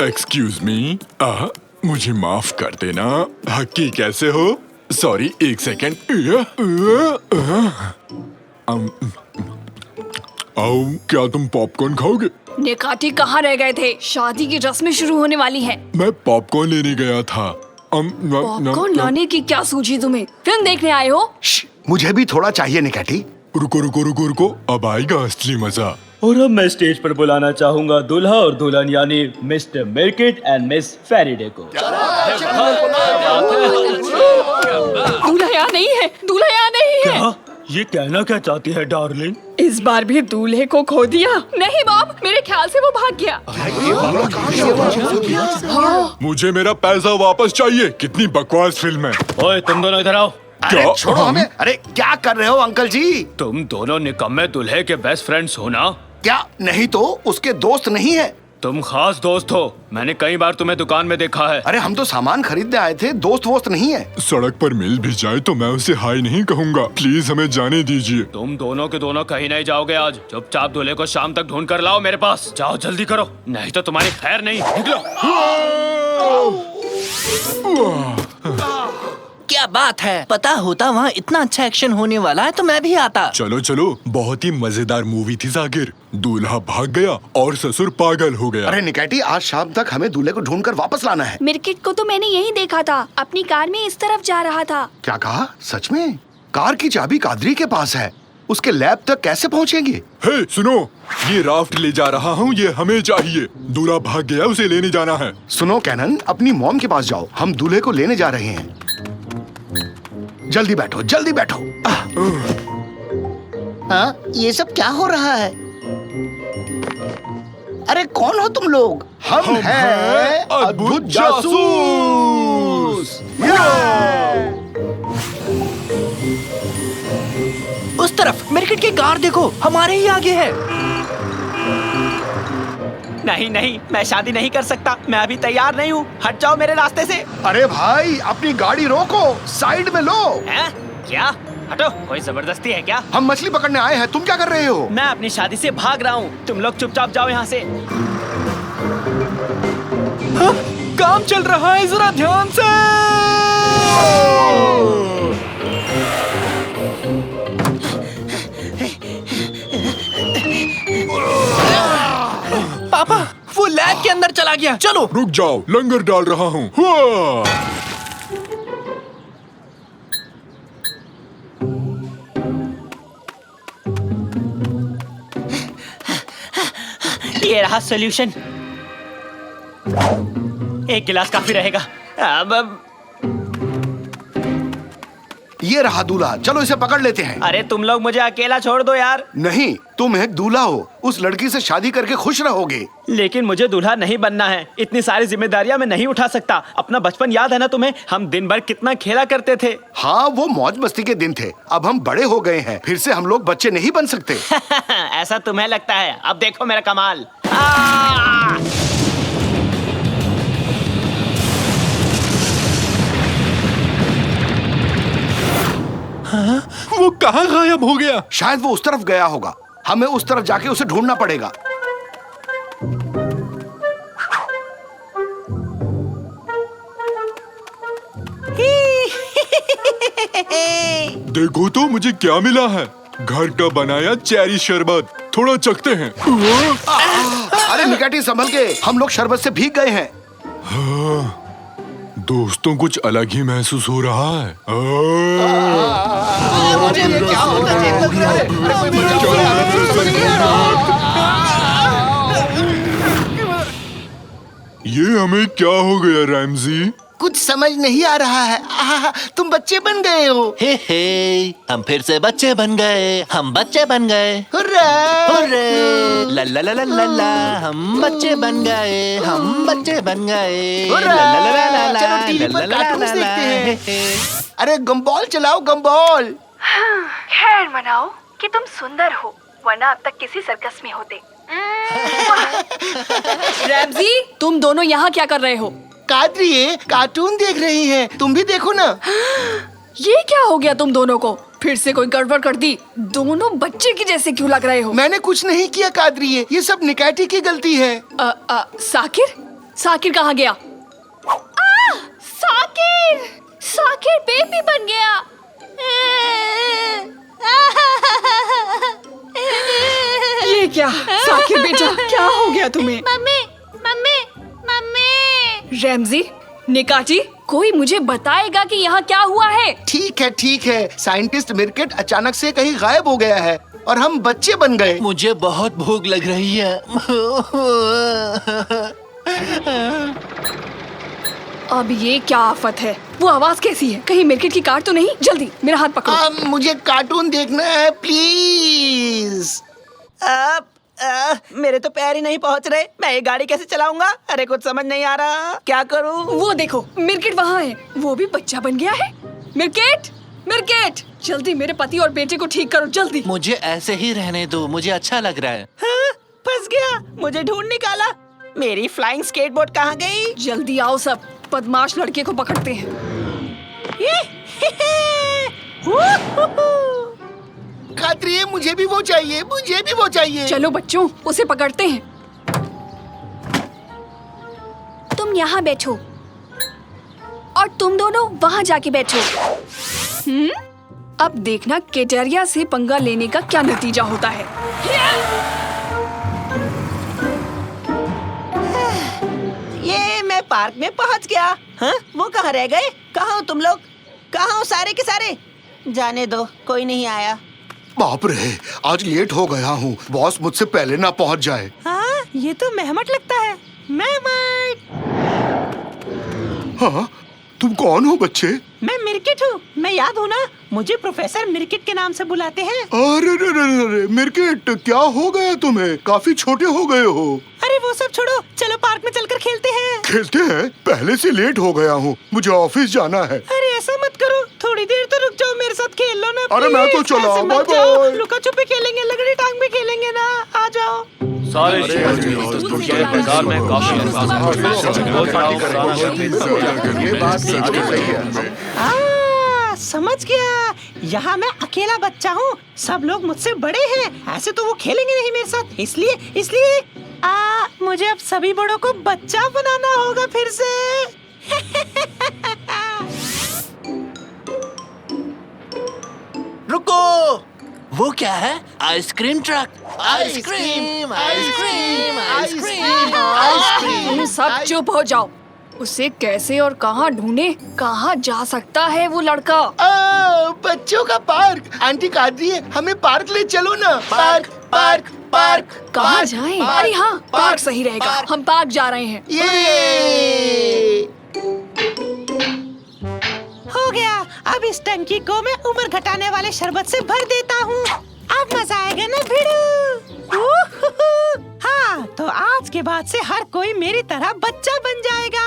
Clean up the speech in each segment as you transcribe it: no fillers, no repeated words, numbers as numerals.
Excuse me, मुझे माफ कर देना। हक्की कैसे हो? सॉरी, एक सेकेंड। क्या तुम पॉपकॉर्न खाओगे? निकाटी कहाँ रह गए थे? शादी की रस्में शुरू होने वाली हैं। मैं पॉपकॉर्न लेने गया था। पॉपकॉर्न लाने की क्या सूझी तुम्हें? फिल्म देखने आए हो? मुझे भी थोड़ा चाहिए निकाटी। रुको रुको रुको रुको, अब आएगा असली मजा। और अब मैं स्टेज पर बुलाना चाहूंगा दूल्हा और दुल्हन यानी मिस्टर मिर्किट एंड मिस फेरिडे को। दूल्हा यहाँ नहीं है, दूल्हा यहाँ नहीं है। क्या? ये कहना क्या चाहती है डार्लिंग? इस बार भी दूल्हे को खो दिया। नहीं बॉब, मेरे ख्याल से वो भाग गया। मुझे मेरा पैसा वापस चाहिए। कितनी बकवास फिल्म है। ओए तुम दोनों इधर आओ। अरे छोड़ो हमें। अरे क्या कर रहे हो अंकल जी? तुम दोनों निकम्मे दूल्हे के बेस्ट फ्रेंड्स हो ना? क्या नहीं तो उसके दोस्त नहीं है? तुम खास दोस्त हो, मैंने कई बार तुम्हें दुकान में देखा है। अरे हम तो सामान खरीदने आए थे, दोस्त वोस्त नहीं है। सड़क पर मिल भी जाए तो मैं उसे हाय नहीं कहूँगा। प्लीज हमें जाने दीजिए। तुम दोनों के दोनों कहीं नहीं जाओगे आज। चुपचाप दूल्हे को शाम तक ढूंढ कर लाओ मेरे पास। जाओ जल्दी करो, नहीं तो तुम्हारी खैर नहीं। निकलो। क्या बात है, पता होता वहाँ इतना अच्छा एक्शन होने वाला है तो मैं भी आता। चलो चलो, बहुत ही मजेदार मूवी थी जाकिर। दूल्हा भाग गया और ससुर पागल हो गया। अरे निकाटी, आज शाम तक हमें दूल्हे को ढूंढकर वापस लाना है। मिर्किट को तो मैंने यही देखा था, अपनी कार में इस तरफ जा रहा था। क्या कहा? सच में? कार की चाबी कादरी के पास है, उसके लैब तक कैसे पहुँचेंगे? हे सुनो, ये राफ्ट ले जा रहा हूँ, ये हमें चाहिए। दूल्हा भाग गया, उसे लेने जाना है। सुनो कैनन, अपनी मॉम के पास जाओ, हम दूल्हे को लेने जा रहे हैं। जल्दी बैठो, जल्दी बैठो। हाँ, ये सब क्या हो रहा है? अरे कौन हो तुम लोग? हम हैं अद्भुत जासूस। उस तरफ मिर्किट की कार देखो, हमारे ही आगे है। नहीं नहीं, मैं शादी नहीं कर सकता। मैं अभी तैयार नहीं हूँ। हट जाओ मेरे रास्ते से। अरे भाई, अपनी गाड़ी रोको, साइड में लो। हैं? क्या? हटो, कोई जबरदस्ती है क्या? हम मछली पकड़ने आए हैं, तुम क्या कर रहे हो? मैं अपनी शादी से भाग रहा हूँ। तुम लोग चुपचाप जाओ यहाँ से। हाँ, काम चल रहा है, जरा ध्यान से। पापा, वो लैब के अंदर चला गया। चलो रुक जाओ, लंगर डाल रहा हूँ। ये रहा सॉल्यूशन। एक गिलास काफी रहेगा। अब ये रहा दूल्हा, चलो इसे पकड़ लेते हैं। अरे तुम लोग मुझे अकेला छोड़ दो यार। नहीं, तुम एक दूल्हा हो, उस लड़की से शादी करके खुश रहोगे। लेकिन मुझे दूल्हा नहीं बनना है। इतनी सारी जिम्मेदारियां मैं नहीं उठा सकता। अपना बचपन याद है ना तुम्हें? हम दिन भर कितना खेला करते थे। हाँ, वो मौज मस्ती के दिन थे। अब हम बड़े हो गए हैं, फिर से हम लोग बच्चे नहीं बन सकते। ऐसा तुम्हें लगता है? अब देखो मेरा कमाल। हाँ? वो कहाँ गायब हो गया? शायद वो उस तरफ गया होगा। हमें उस तरफ जाके उसे ढूंढना पड़ेगा। देखो तो मुझे क्या मिला है। घर का बनाया चेरी शरबत, थोड़ा चखते हैं। अरे निकाटी, संभल के, हम लोग शरबत से भीग गए हैं। हाँ, दोस्तों कुछ अलग ही महसूस हो रहा है। ये हमें क्या हो गया रैमजी? कुछ समझ नहीं आ रहा है। तुम बच्चे बन गए हो। हे हम फिर से बच्चे बन गए। हम बच्चे बन गए। हुर्रा! हुर्रे! ला ला ला ला ला ला, हम बच्चे बन गए। हम बच्चे बन गए। हुर्रा! ला ला ला ला ला, चलो टीवी ला पर ला ला कार्टून्स ला, देखते हैं। अरे गम्बॉल चलाओ, गम्बॉल। खैर मनाओ कि तुम सुंदर हो, वरना अब तक किसी सर्कस में होते। रैमजी, तुम दोनों यहाँ क्या कर रहे हो? कादरी, कार्टून देख रही हैं। तुम भी देखो ना। ये क्या हो गया तुम दोनों को? फिर से कोई गड़बड़ कर दी? दोनों बच्चे की जैसे क्यों लग रहे हो? मैंने कुछ नहीं किया कादरी, ये सब निकाटी की गलती है। साकिर, साकिर कहाँ गया? साकिर! साकिर बेबी बन गया। ये क्या? साकिर बेटा, क्या हो गया तुम्हें? Mummy mummy mummy. रैमजी, निकाची, कोई मुझे बताएगा कि यहाँ क्या हुआ है? ठीक है। साइंटिस्ट मिर्केट अचानक से कहीं गायब हो गया है और हम बच्चे बन गए। मुझे बहुत भूख लग रही है। अब ये क्या आफत है? वो आवाज कैसी है? कहीं मिर्केट की कार तो नहीं? जल्दी मेरा हाथ पकड़ो। मुझे कार्टून देखना है प्लीज। मेरे तो पैर ही नहीं पहुंच रहे। मैं ये गाड़ी कैसे चलाऊंगा? अरे कुछ समझ नहीं आ रहा, क्या करूं? वो देखो, मिर्केट वहाँ है। वो भी बच्चा बन गया है। मिर्केट, मिर्केट, जल्दी मेरे पति और बेटे को ठीक करो, जल्दी। मुझे ऐसे ही रहने दो, मुझे अच्छा लग रहा है। हाँ, फंस गया। मुझे ढूंढ निकाला। मेरी फ्लाइंग स्केटबोर्ड कहाँ गई? जल्दी आओ सब, बदमाश लड़के को पकड़ते हैं। खात्री, मुझे भी वो चाहिए, मुझे भी वो चाहिए। चलो बच्चों, उसे पकड़ते हैं। तुम यहाँ बैठो और तुम दोनों वहाँ जाके बैठो। अब देखना केटेरिया से पंगा लेने का क्या नतीजा होता है। ये मैं पार्क में पहुँच गया। हाँ, वो कहाँ रह गए? कहाँ हो तुम लोग? कहाँ हो सारे के सारे? जाने दो, कोई नहीं आया। बाप रे, आज लेट हो गया हूँ। बॉस मुझसे पहले ना पहुँच जाए। हाँ, ये तो मेहमट लगता है। मेहमट। हाँ, तुम कौन हो बच्चे? मैं मिर्किट हूँ। मैं याद हूँ ना? मुझे प्रोफेसर मिर्किट के नाम से बुलाते हैं। अरे मिर्केट, क्या हो गया तुम्हें? काफी छोटे हो गए हो। अरे वो सब छोड़ो, चलो पार्क में चलकर खेलते हैं। खेलते हैं? पहले से लेट हो गया हूँ, मुझे ऑफिस जाना है। अरे ऐसा मत करो, थोड़ी देर तो रुक जाओ, मेरे साथ खेल लो ना। अरे मैं तो please, चला, ऐसे मत बाय जाओ। बाय। लुका छुपी खेलेंगे, लगड़ी टांग भी खेलेंगे ना, आ जाओ। सारे शहर में बाजार में काफी ये बात सही है। समझ गया। यहाँ मैं अकेला बच्चा हूँ, सब लोग मुझसे बड़े हैं। ऐसे तो वो खेलेंगे नहीं मेरे साथ, इसलिए मुझे अब सभी बड़ों को बच्चा बनाना होगा फिर से। रुको, वो क्या है? Ice cream truck. Ice cream, ice cream, ice cream, ice cream. तुम सब चुप हो जाओ। उसे कैसे और कहाँ ढूंढे? कहाँ जा सकता है वो लड़का? बच्चों का पार्क। आंटी कादरी, हमें पार्क ले चलो ना। Park park park. कहाँ जाएं? अरे हाँ, पार्क सही रहेगा। हम पार्क जा रहे हैं। ये हो गया। अब इस टंकी को मैं उम्र घटाने वाले शरबत से भर देता हूँ। अब मजा आएगा ना भिड़ू? हाँ, तो आज के बाद से हर कोई मेरी तरह बच्चा बन जाएगा।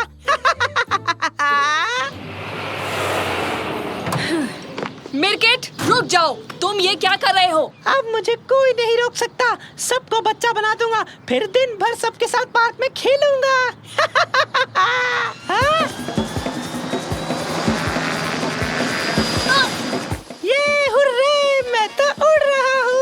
मिर्केट, रुक जाओ। तुम ये क्या कर रहे हो? अब मुझे कोई नहीं रोक सकता। सबको बच्चा बना दूंगा, फिर दिन भर सबके साथ पार्क में खेलूंगा। हाँ? ये हुर्रे, मैं तो उड़ रहा हूँ।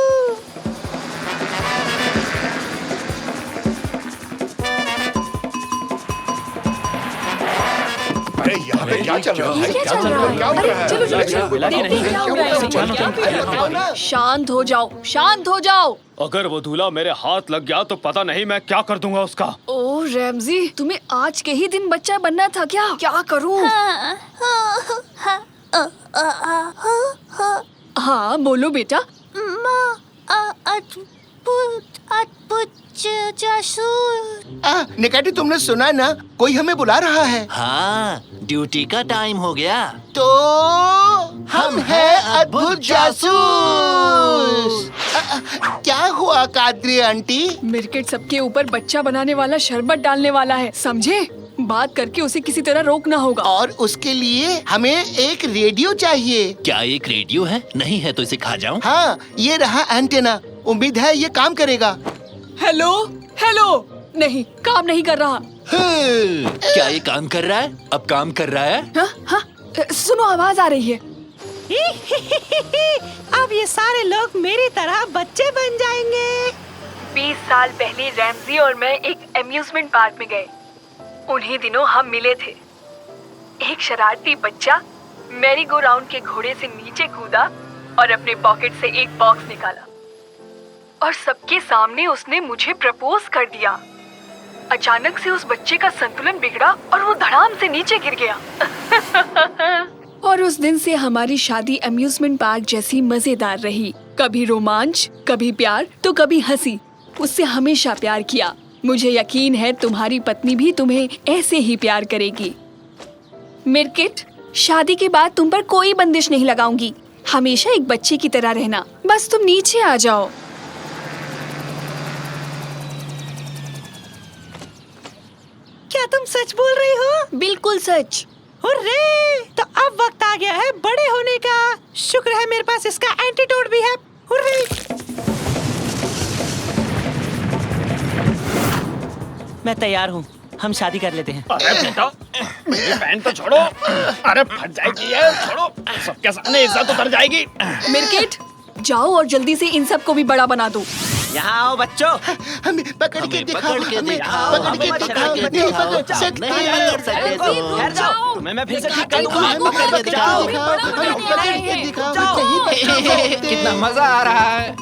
अरे यहाँ पे क्या चल रहा है? क्या चल रहा है? अरे चलो चलो चलो, देखते हैं क्या हो रहा है। शांत हो जाओ, शांत हो जाओ। अगर वो दूल्हा मेरे हाथ लग गया तो पता नहीं मैं क्या कर दूंगा उसका। ओह रैमजी, तुम्हें आज के ही दिन बच्चा बनना था क्या? क्या करूं? हाँ बोलो बेटा। निकाटी, तुमने सुना ना? कोई हमें बुला रहा है। हाँ, ड्यूटी का टाइम हो गया। तो हम हैं अद्भुत जासूस। क्या हुआ कादरी आंटी? मिर्केट सबके ऊपर बच्चा बनाने वाला शरबत डालने वाला है, समझे? बात करके उसे किसी तरह रोकना होगा। और उसके लिए हमें एक रेडियो चाहिए। क्या एक रेडियो है? नहीं है तो इसे खा जाऊं? हाँ, ये रहा एंटेना। उम्मीद है ये काम करेगा। हेलो हेलो, नहीं, काम नहीं कर रहा। क्या ये काम कर रहा है? अब काम कर रहा है? हाँ हाँ, सुनो, आवाज आ रही है। अब ये सारे लोग मेरी तरह बच्चे बन जाएंगे। 20 साल पहले रैमजी और मैं एक एम्यूजमेंट पार्क में गए। उन्हीं दिनों हम मिले थे। एक शरारती बच्चा मैरी गो राउंड के घोड़े से नीचे कूदा और अपने पॉकेट से एक बॉक्स निकाला और सबके सामने उसने मुझे प्रपोज कर दिया। अचानक से उस बच्चे का संतुलन बिगड़ा और वो धड़ाम से नीचे गिर गया। और उस दिन से हमारी शादी अम्यूजमेंट पार्क जैसी मजेदार रही। कभी रोमांच, कभी प्यार तो कभी हंसी। उससे हमेशा प्यार किया। मुझे यकीन है तुम्हारी पत्नी भी तुम्हें ऐसे ही प्यार करेगी। मिर्किट, शादी के बाद तुम पर कोई बंदिश नहीं लगाऊंगी। हमेशा एक बच्चे की तरह रहना। बस तुम नीचे आ जाओ। क्या तुम सच बोल रही हो? बिल्कुल सच। हुर्रे! तो अब वक्त आ गया है बड़े होने का। शुक्र है मेरे पास इसका एंटीडोट भी है। हुर्रे! मैं तैयार हूँ, हम शादी कर लेते हैं। अरे बेटा, मेरी बहन तो छोड़ो। अरे फट जाएगी ये, छोड़ो। सबके सामने इज्जत उतर जाएगी। मिर्किट, जाओ और जल्दी से इन सब को भी बड़ा बना दो। यहाँ आओ बच्चों। हमें पकड़ के दिखाओ, पकड़ के हमें दिखाओ, पकड़ के हमें दिखाओ, पकड़ के नहीं दिखाओ। पकड़ सकते नहीं पकड़ सकते तो ठहर जाओ, तुम्हें मैं फिर से ठीक कर दूंगा। हमें पकड़ के जाओ। दिखाओ, हमें पकड़ के दिखाओ, जाओ। नहीं पकड़ सकते। कितना मजा आ रहा है।